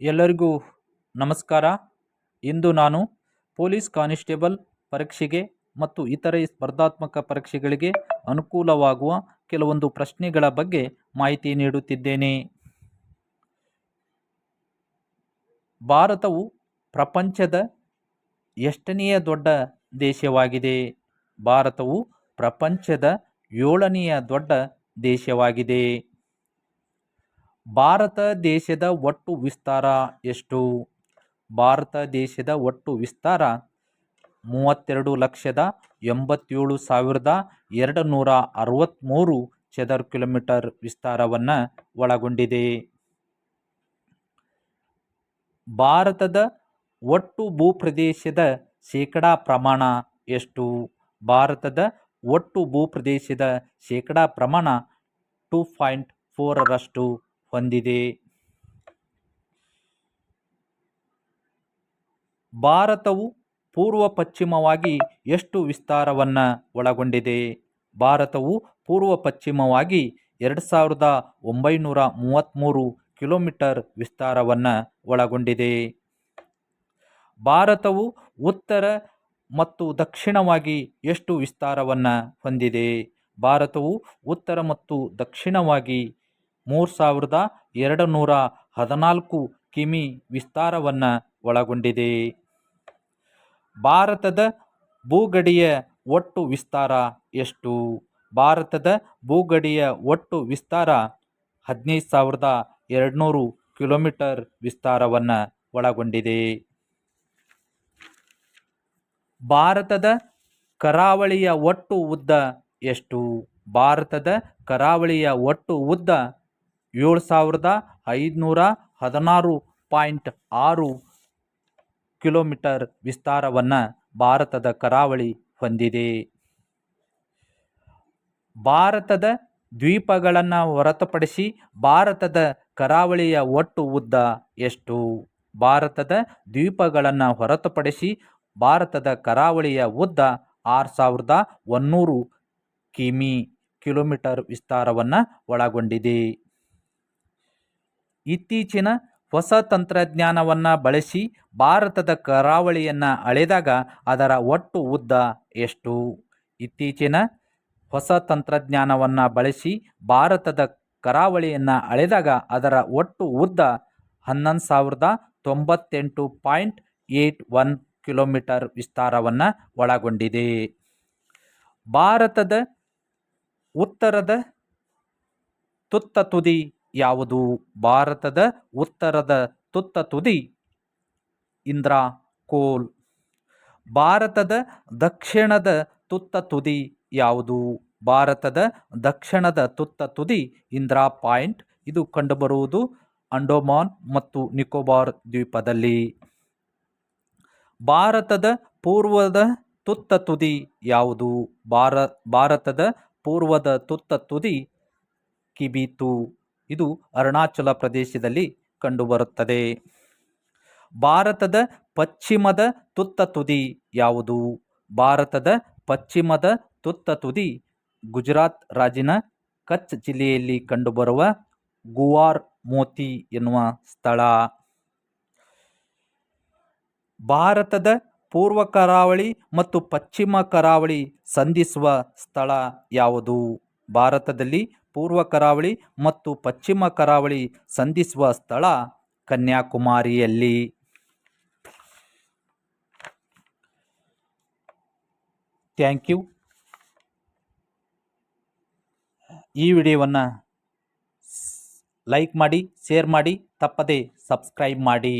ಎಲ್ಲರಿಗೂ ನಮಸ್ಕಾರ. ಇಂದು ನಾನು ಪೊಲೀಸ್ ಕಾನಿಸ್ಟೇಬಲ್ ಪರೀಕ್ಷೆಗೆ ಮತ್ತು ಇತರೆ ಸ್ಪರ್ಧಾತ್ಮಕ ಪರೀಕ್ಷೆಗಳಿಗೆ ಅನುಕೂಲವಾಗುವ ಕೆಲವೊಂದು ಪ್ರಶ್ನೆಗಳ ಬಗ್ಗೆ ಮಾಹಿತಿ ನೀಡುತ್ತಿದ್ದೇನೆ. ಭಾರತವು ಪ್ರಪಂಚದ ಎಷ್ಟನೆಯ ದೊಡ್ಡ ದೇಶವಾಗಿದೆ? ಭಾರತವು ಪ್ರಪಂಚದ 7ನೆಯ ದೊಡ್ಡ ದೇಶವಾಗಿದೆ. ಭಾರತ ದೇಶದ ಒಟ್ಟು ವಿಸ್ತಾರ ಎಷ್ಟು? ಭಾರತ ದೇಶದ ಒಟ್ಟು ವಿಸ್ತಾರ 32,87,263 ಚದರ ಕಿಲೋಮೀಟರ್ ವಿಸ್ತಾರವನ್ನು ಒಳಗೊಂಡಿದೆ. ಭಾರತದ ಒಟ್ಟು ಭೂಪ್ರದೇಶದ ಶೇಕಡಾ ಪ್ರಮಾಣ ಎಷ್ಟು? ಭಾರತದ ಒಟ್ಟು ಭೂಪ್ರದೇಶದ ಶೇಕಡಾ ಪ್ರಮಾಣ 2.4ರಷ್ಟು ಹೊಂದಿದೆ. ಭಾರತವು ಪೂರ್ವ ಪಶ್ಚಿಮವಾಗಿ ಎಷ್ಟು ವಿಸ್ತಾರವನ್ನು ಒಳಗೊಂಡಿದೆ? ಭಾರತವು ಪೂರ್ವ ಪಶ್ಚಿಮವಾಗಿ 2,933 ಕಿಲೋಮೀಟರ್ ವಿಸ್ತಾರವನ್ನು ಒಳಗೊಂಡಿದೆ. ಭಾರತವು ಉತ್ತರ ಮತ್ತು ದಕ್ಷಿಣವಾಗಿ ಎಷ್ಟು ವಿಸ್ತಾರವನ್ನು ಹೊಂದಿದೆ? ಭಾರತವು ಉತ್ತರ ಮತ್ತು ದಕ್ಷಿಣವಾಗಿ 3,214 ಕಿಮಿ ವಿಸ್ತಾರವನ್ನು ಒಳಗೊಂಡಿದೆ. ಭಾರತದ ಭೂಗಡಿಯ ಒಟ್ಟು ವಿಸ್ತಾರ ಎಷ್ಟು? ಭಾರತದ ಭೂಗಡಿಯ ಒಟ್ಟು ವಿಸ್ತಾರ 15,200 ಕಿಲೋಮೀಟರ್ ವಿಸ್ತಾರವನ್ನು ಒಳಗೊಂಡಿದೆ. ಭಾರತದ ಕರಾವಳಿಯ ಒಟ್ಟು ಉದ್ದ ಎಷ್ಟು? ಭಾರತದ ಕರಾವಳಿಯ ಒಟ್ಟು ಉದ್ದ 7,516.6 ಕಿಲೋಮೀಟರ್ ವಿಸ್ತಾರವನ್ನು ಭಾರತದ ಕರಾವಳಿ ಹೊಂದಿದೆ. ಭಾರತದ ದ್ವೀಪಗಳನ್ನು ಹೊರತುಪಡಿಸಿ ಭಾರತದ ಕರಾವಳಿಯ ಒಟ್ಟು ಉದ್ದ ಎಷ್ಟು? ಭಾರತದ ದ್ವೀಪಗಳನ್ನು ಹೊರತುಪಡಿಸಿ ಭಾರತದ ಕರಾವಳಿಯ ಉದ್ದ 6,100 ಕಿಲೋಮೀಟರ್ ವಿಸ್ತಾರವನ್ನು ಒಳಗೊಂಡಿದೆ. ಇತ್ತೀಚಿನ ಹೊಸ ತಂತ್ರಜ್ಞಾನವನ್ನು ಬಳಸಿ ಭಾರತದ ಕರಾವಳಿಯನ್ನು ಅಳೆದಾಗ ಅದರ ಒಟ್ಟು ಉದ್ದ ಎಷ್ಟು? ಇತ್ತೀಚಿನ ಹೊಸ ತಂತ್ರಜ್ಞಾನವನ್ನು ಬಳಸಿ ಭಾರತದ ಕರಾವಳಿಯನ್ನು ಅಳೆದಾಗ ಅದರ ಒಟ್ಟು ಉದ್ದ 11,098.81 ಕಿಲೋಮೀಟರ್ ವಿಸ್ತಾರವನ್ನು ಒಳಗೊಂಡಿದೆ. ಭಾರತದ ಉತ್ತರದ ತುತ್ತ ತುದಿ ಯಾವುದು? ಭಾರತದ ಉತ್ತರದ ತುತ್ತ ತುದಿ ಇಂದ್ರಾ ಕೋಲ್. ಭಾರತದ ದಕ್ಷಿಣದ ತುತ್ತ ತುದಿ ಯಾವುದು? ಭಾರತದ ದಕ್ಷಿಣದ ತುತ್ತ ತುದಿ ಇಂದಿರಾ ಪಾಯಿಂಟ್. ಇದು ಕಂಡುಬರುವುದು ಅಂಡಮಾನ್ ಮತ್ತು ನಿಕೋಬಾರ್ ದ್ವೀಪದಲ್ಲಿ. ಭಾರತದ ಪೂರ್ವದ ತುತ್ತ ತುದಿ ಯಾವುದು? ಭಾರತದ ಪೂರ್ವದ ತುತ್ತ ತುದಿ ಕಿಬಿತು. ಇದು ಅರುಣಾಚಲ ಪ್ರದೇಶದಲ್ಲಿ ಕಂಡುಬರುತ್ತದೆ. ಭಾರತದ ಪಶ್ಚಿಮದ ತುತ್ತ ತುದಿ ಯಾವುದು? ಭಾರತದ ಪಶ್ಚಿಮದ ತುತ್ತ ತುದಿ ಗುಜರಾತ್ ರಾಜ್ಯದ ಕಚ್ ಜಿಲ್ಲೆಯಲ್ಲಿ ಕಂಡುಬರುವ ಗುವಾರ್ ಮೋತಿ ಎನ್ನುವ ಸ್ಥಳ. ಭಾರತದ ಪೂರ್ವ ಕರಾವಳಿ ಮತ್ತು ಪಶ್ಚಿಮ ಕರಾವಳಿ ಸಂಧಿಸುವ ಸ್ಥಳ ಯಾವುದು? ಭಾರತದಲ್ಲಿ ಪೂರ್ವ ಕರಾವಳಿ ಮತ್ತು ಪಶ್ಚಿಮ ಕರಾವಳಿ ಸಂಧಿಸುವ ಸ್ಥಳ ಕನ್ಯಾಕುಮಾರಿಯಲ್ಲಿ. Thank you. ಈ ವಿಡಿಯೋವನ್ನು ಲೈಕ್ ಮಾಡಿ, ಶೇರ್ ಮಾಡಿ, ತಪ್ಪದೇ ಸಬ್ಸ್ಕ್ರೈಬ್ ಮಾಡಿ.